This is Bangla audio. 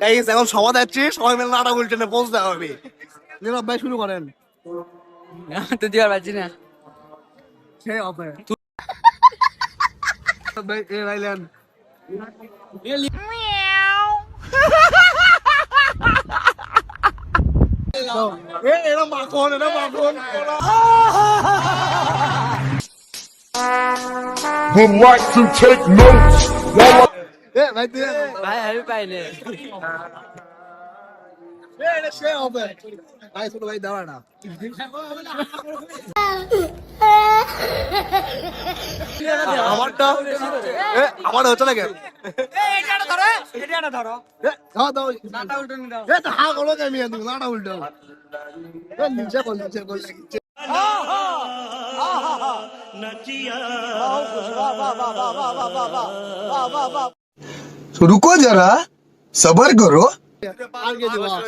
গাইস এখন সবাই যাচ্ছি, সবাই মিলে নাটা উল্টেনে পৌঁছতে হবে। নীরব ভাই শুরু করেন। তো দিবার পারছি না। সে হবে ভাই এ ভাইলেন এরা মাখন এরা মাখন would like to take notes while এ ভাই তুই ভাই আমি পাইনি। এটা সে হবে ভাই ছোট ভাই দাঁড়া না আমারটা আমার হচ্ছে না কেন দাও দাও এ তো হা করো আমি আনবো নাটা উল্টো এ নিচে বল নিচে লাগিছে तो रुको जरा सबर करो आगे दीवार